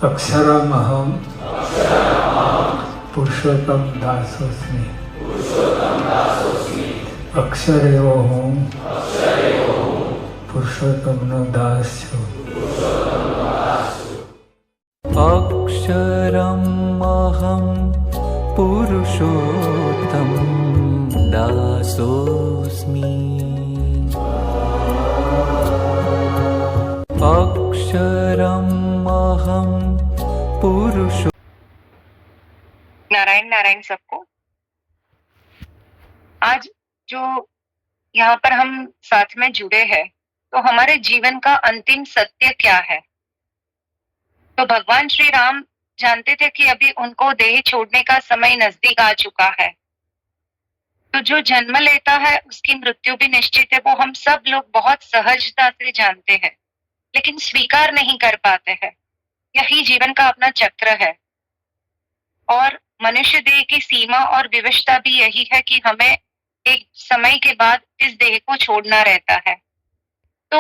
अक्षरमहं पुरुषोत्तम दासोस्मि। अक्षरेवोहं पुरुषोत्तमનો દાસ છું। अक्षरमहं पुरुषोत्तम दासोऽस्मि। अक्षरमहं पुरुषो। नारायण नारायण सबको। आज जो यहाँ पर हम साथ में जुड़े हैं, तो हमारे जीवन का अंतिम सत्य क्या है? तो भगवान श्री राम जानते थे कि अभी उनको देह छोड़ने का समय नजदीक आ चुका है। तो जो जन्म लेता है उसकी मृत्यु भी निश्चित है, वो हम सब लोग बहुत सहजता से जानते हैं, लेकिन स्वीकार नहीं कर पाते हैं। यही जीवन का अपना चक्र है। और मनुष्य देह की सीमा और विवशता भी यही है कि हमें एक समय के बाद इस देह को छोड़ना रहता है। तो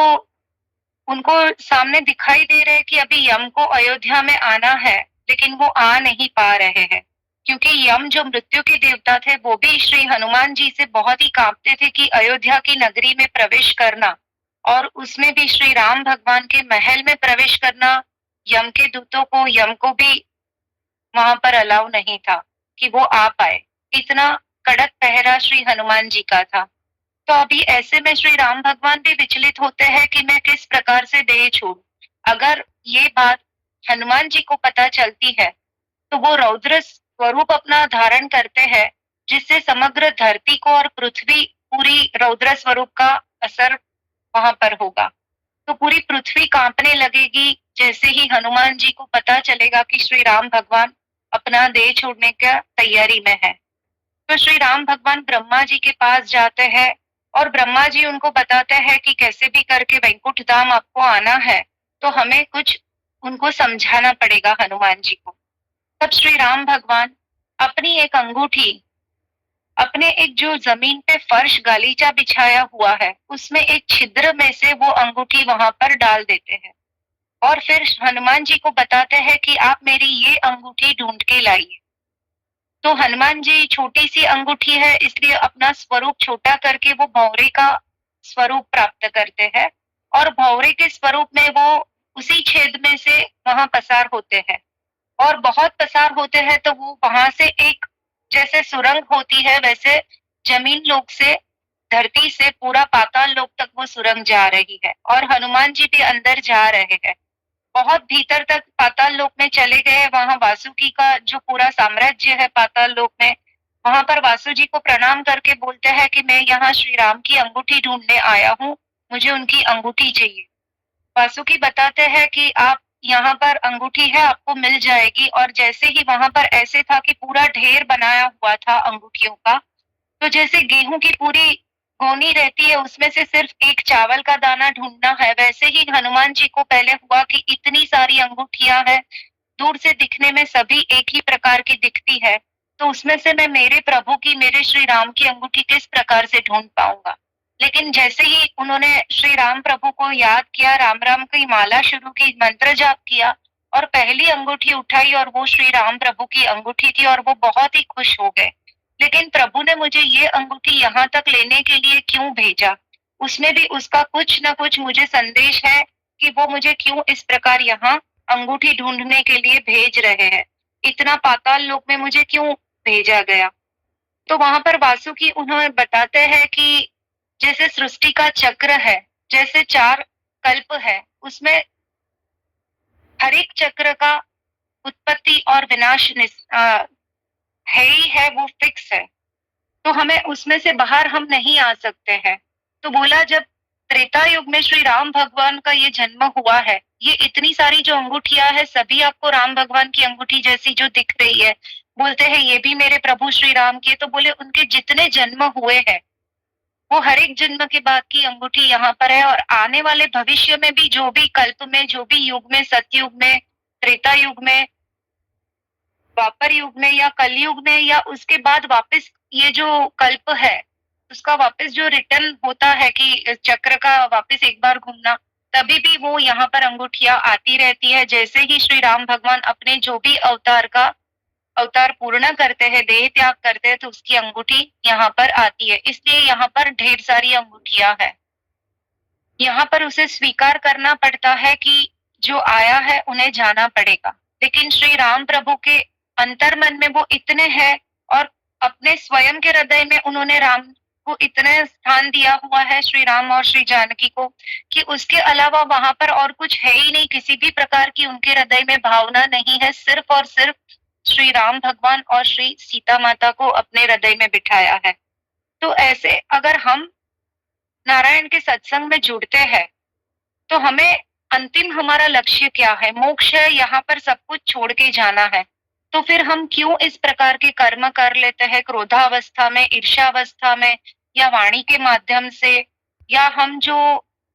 उनको सामने दिखाई दे रहे कि अभी यम को अयोध्या में आना है, लेकिन वो आ नहीं पा रहे हैं, क्योंकि यम जो मृत्यु के देवता थे वो भी श्री हनुमान जी से बहुत ही कांपते थे कि अयोध्या की नगरी में प्रवेश करना, और उसमें भी श्री राम भगवान के महल में प्रवेश करना यम के दूतों को, यम को भी वहां पर अलाउ नहीं था कि वो आ पाए। इतना कड़क पहरा श्री हनुमान जी का था। तो अभी ऐसे में श्री राम भगवान भी विचलित होते हैं कि मैं किस प्रकार से देह छोड़ूं। अगर ये बात हनुमान जी को पता चलती है तो वो रौद्र स्वरूप अपना धारण करते हैं, जिससे समग्र धरती को और पृथ्वी पूरी रौद्र स्वरूप का असर वहां पर होगा। तो पूरी पृथ्वी कांपने लगेगी जैसे ही हनुमान जी को पता चलेगा कि श्री राम भगवान अपना देह छोड़ने का तैयारी में है। तो श्री राम भगवान ब्रह्मा जी के पास जाते हैं और ब्रह्मा जी उनको बताते हैं कि कैसे भी करके वैकुंठ धाम आपको आना है, तो हमें कुछ उनको समझाना पड़ेगा हनुमान जी को। तब श्री राम भगवान अपनी एक अंगूठी, अपने एक जो जमीन पे फर्श गालीचा बिछाया हुआ है उसमें एक छिद्र में से वो अंगूठी वहां पर डाल देते हैं, और फिर हनुमान जी को बताते हैं कि आप मेरी ये अंगूठी ढूंढ के लाइए। तो हनुमान जी छोटी सी अंगूठी है इसलिए अपना स्वरूप छोटा करके वो भौरे का स्वरूप प्राप्त करते हैं, और भौरे के स्वरूप में वो उसी छेद में से वहां पसार होते हैं, और बहुत पसार होते हैं तो वो वहां से एक जैसे सुरंग होती है वैसे जमीन लोक से, धरती से पूरा पाताल लोक तक वो सुरंग जा रही है, और हनुमान जी भी अंदर जा रहे हैं। बहुत भीतर तक पाताल लोक में चले गए। वहां वासुकी का जो पूरा साम्राज्य है पाताल लोक में, वहां पर वासु जी को प्रणाम करके बोलते हैं कि मैं यहाँ श्री राम की अंगूठी ढूंढने आया हूँ, मुझे उनकी अंगूठी चाहिए। वासुकी बताते हैं कि आप यहाँ पर अंगूठी है, आपको मिल जाएगी। और जैसे ही वहां पर ऐसे था कि पूरा ढेर बनाया हुआ था अंगूठियों का, तो जैसे गेहूं की पूरी गोनी रहती है उसमें से सिर्फ एक चावल का दाना ढूंढना है, वैसे ही हनुमान जी को पहले हुआ कि इतनी सारी अंगूठियां हैं, दूर से दिखने में सभी एक ही प्रकार की दिखती है, तो उसमें से मैं मेरे प्रभु की, मेरे श्री राम की अंगूठी किस प्रकार से ढूंढ पाऊंगा। लेकिन जैसे ही उन्होंने श्री राम प्रभु को याद किया, राम राम की माला शुरू की, मंत्र जाप किया और पहली अंगूठी उठाई, और वो श्री राम प्रभु की अंगूठी थी, और वो बहुत ही खुश हो गए। लेकिन प्रभु ने मुझे ये अंगूठी यहाँ तक लेने के लिए क्यों भेजा? उसमें भी उसका कुछ न कुछ मुझे संदेश है कि वो मुझे क्यों इस प्रकार यहाँ अंगूठी ढूंढने के लिए भेज रहे हैं, इतना पाताल लोक में मुझे क्यों भेजा गया। तो वहां पर वासुकी उन्हें बताते हैं कि जैसे सृष्टि का चक्र है, जैसे 4 कल्प है, उसमें हर एक चक्र का उत्पत्ति और विनाश है ही है, वो फिक्स है, तो हमें उसमें से बाहर हम नहीं आ सकते हैं। तो बोला जब त्रेता युग में श्री राम भगवान का ये जन्म हुआ है, ये इतनी सारी जो अंगूठियां है सभी आपको राम भगवान की अंगूठी जैसी जो दिख रही है, बोलते हैं ये भी मेरे प्रभु श्री राम की। तो बोले उनके जितने जन्म हुए हैं वो हर एक जन्म के बाद की अंगूठी यहाँ पर है, और आने वाले भविष्य में भी जो भी कल्प में, जो भी युग में, सतयुग में, त्रेता युग में, द्वापर युग में या कलयुग में, या उसके बाद वापस ये जो कल्प है उसका वापस जो रिटर्न होता है कि चक्र का वापस एक बार घूमना, तभी भी वो यहाँ पर अंगूठियां आती रहती है। जैसे ही श्री राम भगवान अपने जो भी अवतार पूर्ण करते हैं, देह त्याग करते हैं, तो उसकी अंगूठी यहाँ पर आती है। इसलिए यहाँ पर ढेर सारी अंगूठियां हैं। यहाँ पर उसे स्वीकार करना पड़ता है कि जो आया है उन्हें जाना पड़ेगा। लेकिन श्री राम प्रभु के अंतर मन में वो इतने हैं और अपने स्वयं के हृदय में उन्होंने राम को इतने स्थान दिया हुआ है, श्री राम और श्री जानकी को, कि उसके अलावा वहां पर और कुछ है ही नहीं। किसी भी प्रकार की उनके हृदय में भावना नहीं है। सिर्फ और सिर्फ श्री राम भगवान और श्री सीता माता को अपने हृदय में बिठाया है। तो ऐसे अगर हम नारायण के सत्संग में जुड़ते हैं तो हमें अंतिम हमारा लक्ष्य क्या है? मोक्ष है, यहाँ पर सब कुछ छोड़ के जाना है। तो फिर हम क्यों इस प्रकार के कर्म कर लेते हैं क्रोधावस्था में, ईर्ष्यावस्था में, या वाणी के माध्यम से, या हम जो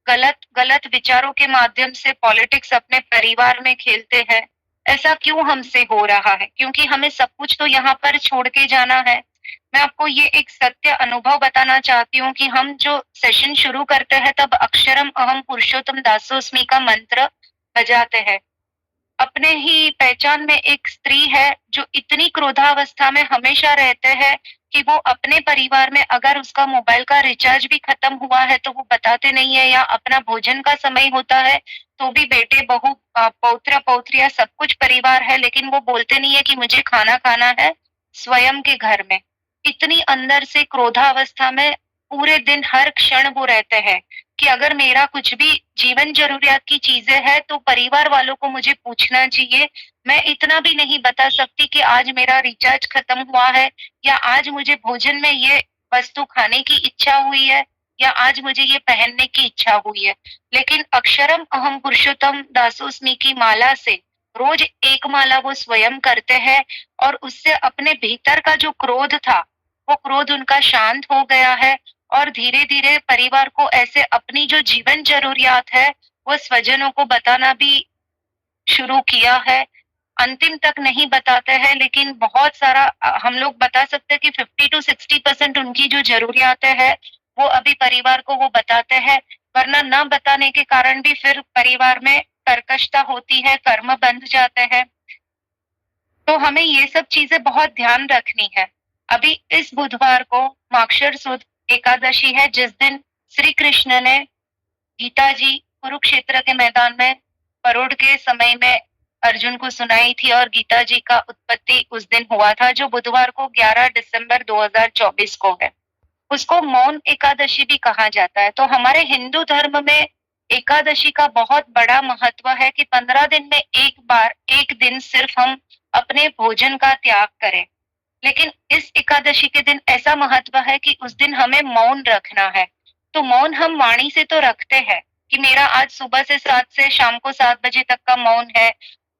गलत गलत विचारों के माध्यम से पॉलिटिक्स अपने परिवार में खेलते हैं? ऐसा क्यों हमसे हो रहा है? क्योंकि हमें सब कुछ तो यहाँ पर छोड़ के जाना है। मैं आपको ये एक सत्य अनुभव बताना चाहती हूँ कि हम जो सेशन शुरू करते हैं तब अक्षरम अहम पुरुषोत्तम दासोस्मि का मंत्र बजाते हैं। अपने ही पहचान में एक स्त्री है जो इतनी क्रोधावस्था में हमेशा रहते हैं कि वो अपने परिवार में अगर उसका मोबाइल का रिचार्ज भी खत्म हुआ है तो वो बताते नहीं है, या अपना भोजन का समय होता है तो भी बेटे बहू पौत्र पौत्रियां सब कुछ परिवार है, लेकिन वो बोलते नहीं है कि मुझे खाना खाना है स्वयं के घर में। इतनी अंदर से क्रोधावस्था में पूरे दिन हर क्षण वो रहते हैं कि अगर मेरा कुछ भी जीवन जरूरियात की चीजें हैं तो परिवार वालों को मुझे पूछना चाहिए। मैं इतना भी नहीं बता सकती कि आज मेरा रिचार्ज खत्म हुआ है, या आज मुझे भोजन में ये वस्तु खाने की इच्छा हुई है, या आज मुझे ये पहनने की इच्छा हुई है। लेकिन अक्षरम अहम पुरुषोत्तम दासोस्मि की माला से रोज एक माला वो स्वयं करते हैं और उससे अपने भीतर का जो क्रोध था वो क्रोध उनका शांत हो गया है, और धीरे धीरे परिवार को ऐसे अपनी जो जीवन जरूरियात है वो स्वजनों को बताना भी शुरू किया है। अंतिम तक नहीं बताते हैं, लेकिन बहुत सारा हम लोग बता सकते हैं कि 50 to 60% उनकी जो जरूरियातें हैं वो अभी परिवार को वो बताते हैं। वरना न बताने के कारण भी फिर परिवार में कर्कशता होती है, कर्म बंध जाते हैं। तो हमें ये सब चीजें बहुत ध्यान रखनी है। अभी इस बुधवार को माक्षर सुद एकादशी है, जिस दिन श्री कृष्ण ने गीता जी कुरुक्षेत्र के मैदान में परोढ़ के समय में अर्जुन को सुनाई थी, और गीता जी का उत्पत्ति उस दिन हुआ था, जो बुधवार को 11 दिसंबर 2024 को है। उसको मौन एकादशी भी कहा जाता है। तो हमारे हिंदू धर्म में एकादशी का बहुत बड़ा महत्व है कि 15 दिन में एक बार एक दिन सिर्फ हम अपने भोजन का त्याग करें। लेकिन इस एकादशी के दिन ऐसा महत्व है कि उस दिन हमें मौन रखना है। तो मौन हम वाणी से तो रखते हैं कि मेरा आज सुबह से 7 से शाम को 7 बजे तक का मौन है,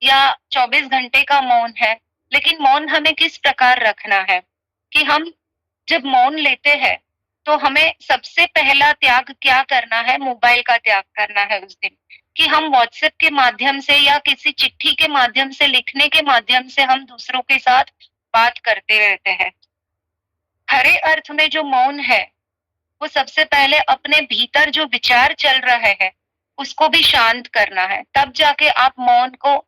या 24 घंटे का मौन है। लेकिन मौन हमें किस प्रकार रखना है कि हम जब मौन लेते हैं तो हमें सबसे पहला त्याग क्या करना है? मोबाइल का त्याग करना है उस दिन। कि हम व्हाट्सएप के माध्यम से या किसी चिट्ठी के माध्यम से, लिखने के माध्यम से हम दूसरों के साथ बात करते रहते हैं। हरे अर्थ में जो मौन है वो सबसे पहले अपने भीतर जो विचार चल रहे हैं उसको भी शांत करना है, तब जाके आप मौन को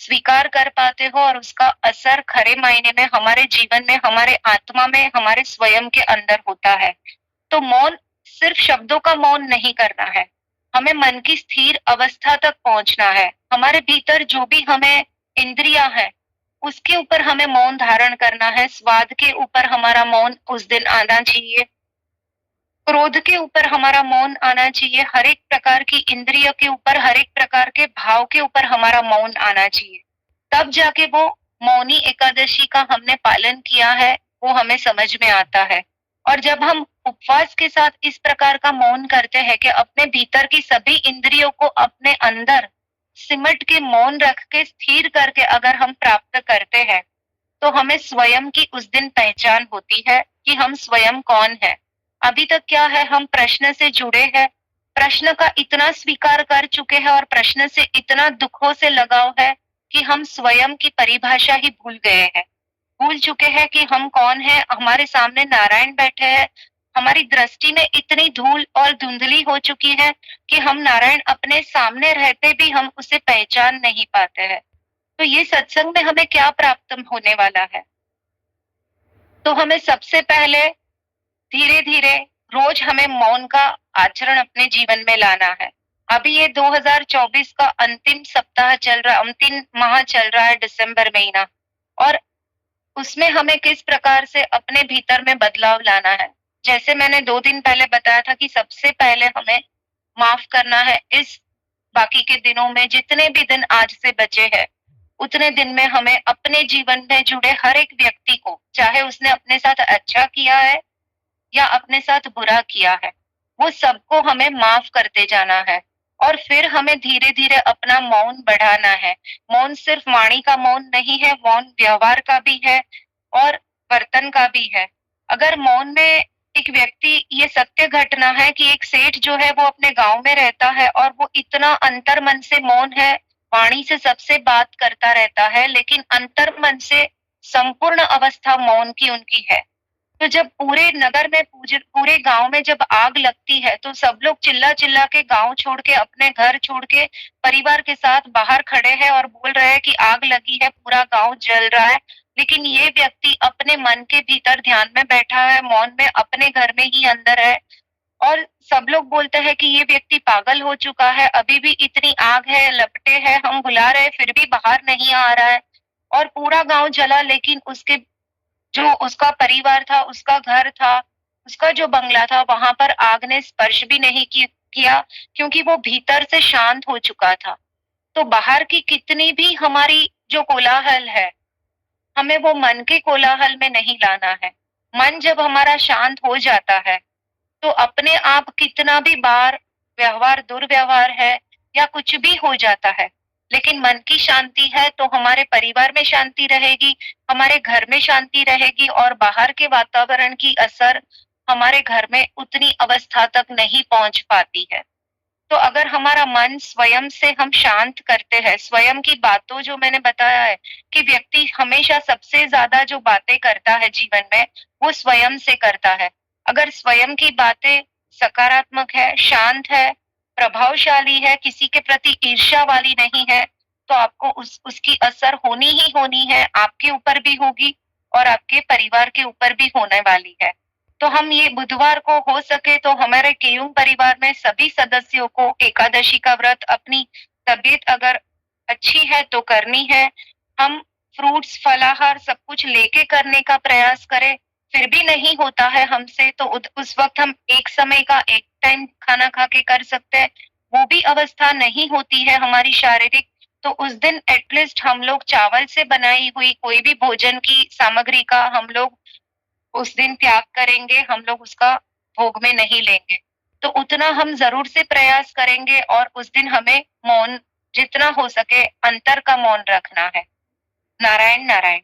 स्वीकार कर पाते हो और उसका असर खरे मायने में हमारे जीवन में, हमारे आत्मा में, हमारे स्वयं के अंदर होता है। तो मौन सिर्फ शब्दों का मौन नहीं करना है, हमें मन की स्थिर अवस्था तक पहुंचना है। हमारे भीतर जो भी हमें इंद्रियां हैं उसके ऊपर हमें मौन धारण करना है। स्वाद के ऊपर हमारा मौन उस दिन आना चाहिए, क्रोध के ऊपर हमारा मौन आना चाहिए, हर एक प्रकार की इंद्रिय के ऊपर, हर एक प्रकार के भाव के ऊपर हमारा मौन आना चाहिए। तब जाके वो मौनी एकादशी का हमने पालन किया है वो हमें समझ में आता है। और जब हम उपवास के साथ इस प्रकार का मौन करते हैं कि अपने भीतर की सभी इंद्रियों को अपने अंदर सिमट के मौन रख के स्थिर करके अगर हम प्राप्त करते हैं तो हमें स्वयं की उस दिन पहचान होती है कि हम स्वयं कौन है। अभी तक क्या है, हम प्रश्न से जुड़े हैं, प्रश्न का इतना स्वीकार कर चुके हैं और प्रश्न से इतना दुखों से लगाव है कि हम स्वयं की परिभाषा ही भूल गए हैं। भूल चुके हैं कि हम कौन है। हमारे सामने नारायण बैठे हैं, हमारी दृष्टि में इतनी धूल और धुंधली हो चुकी है कि हम नारायण अपने सामने रहते भी हम उसे पहचान नहीं पाते हैं। तो ये सत्संग में हमें क्या प्राप्त होने वाला है? तो हमें सबसे पहले धीरे धीरे रोज हमें मौन का आचरण अपने जीवन में लाना है। अभी ये 2024 का अंतिम सप्ताह चल रहा, अंतिम माह चल रहा है, दिसंबर महीना, और उसमें हमें किस प्रकार से अपने भीतर में बदलाव लाना है। जैसे मैंने 2 दिन पहले बताया था कि सबसे पहले हमें माफ करना है इस बाकी के दिनों में, जितने भी दिन आज से बचे हैं उतने दिन में हमें अपने जीवन में जुड़े हर एक व्यक्ति को, चाहे उसने अपने साथ अच्छा किया है या अपने साथ बुरा किया है, वो सबको हमें माफ करते जाना है। और फिर हमें धीरे धीरे अपना मौन बढ़ाना है। मौन सिर्फ वाणी का मौन नहीं है, मौन व्यवहार का भी है और वर्तन का भी है। अगर मौन में एक व्यक्ति, ये सत्य घटना है कि एक सेठ जो है वो अपने गांव में रहता है और वो इतना अंतर मन से मौन है, वाणी से सबसे बात करता रहता है, लेकिन अंतर मन से संपूर्ण अवस्था मौन की उनकी है। तो जब पूरे नगर में, पूरे गांव में जब आग लगती है तो सब लोग चिल्ला चिल्ला के, गांव छोड़ के, अपने घर छोड़ के, परिवार के साथ बाहर खड़े हैं और बोल रहे हैं कि आग लगी है, पूरा गांव जल रहा है। लेकिन ये व्यक्ति अपने मन के भीतर ध्यान में बैठा है, मौन में, अपने घर में ही अंदर है, और सब लोग बोलते हैं कि ये व्यक्ति पागल हो चुका है, अभी भी इतनी आग है, लपटे हैं, हम बुला रहे फिर भी बाहर नहीं आ रहा है, और पूरा गांव जला, लेकिन उसके जो उसका परिवार था, उसका घर था, उसका जो बंगला था, वहां पर आग ने स्पर्श भी नहीं किया, क्योंकि वो भीतर से शांत हो चुका था। तो बाहर की कितनी भी हमारी जो कोलाहल है, हमें वो मन के कोलाहल में नहीं लाना है। मन जब हमारा शांत हो जाता है तो अपने आप कितना भी बार व्यवहार दुर्व्यवहार है या कुछ भी हो जाता है, लेकिन मन की शांति है तो हमारे परिवार में शांति रहेगी, हमारे घर में शांति रहेगी, और बाहर के वातावरण की असर हमारे घर में उतनी अवस्था तक नहीं पहुंच पाती है। तो अगर हमारा मन स्वयं से हम शांत करते हैं, स्वयं की बातों, जो मैंने बताया है कि व्यक्ति हमेशा सबसे ज्यादा जो बातें करता है जीवन में, वो स्वयं से करता है। अगर स्वयं की बातें सकारात्मक है, शांत है, प्रभावशाली है, किसी के प्रति ईर्ष्या वाली नहीं है, तो आपको उसकी असर होनी ही होनी है, आपके ऊपर भी होगी और आपके परिवार के ऊपर भी होने वाली है। तो हम ये बुधवार को हो सके तो हमारे केयुंग परिवार में सभी सदस्यों को एकादशी का व्रत, अपनी तबीयत अगर अच्छी है तो करनी है, हम फ्रूट्स, फलाहार सब कुछ लेके करने का प्रयास करें। फिर भी नहीं होता है हमसे तो उस वक्त हम एक समय का एक टाइम खाना खा के कर सकते हैं। वो भी अवस्था नहीं होती है हमारी शारीरिक, तो उस दिन एटलीस्ट हम लोग चावल से बनाई हुई कोई भी भोजन की सामग्री का हम लोग उस दिन त्याग करेंगे, हम लोग उसका भोग में नहीं लेंगे। तो उतना हम जरूर से प्रयास करेंगे, और उस दिन हमें मौन जितना हो सके अंतर का मौन रखना है। नारायण नारायण।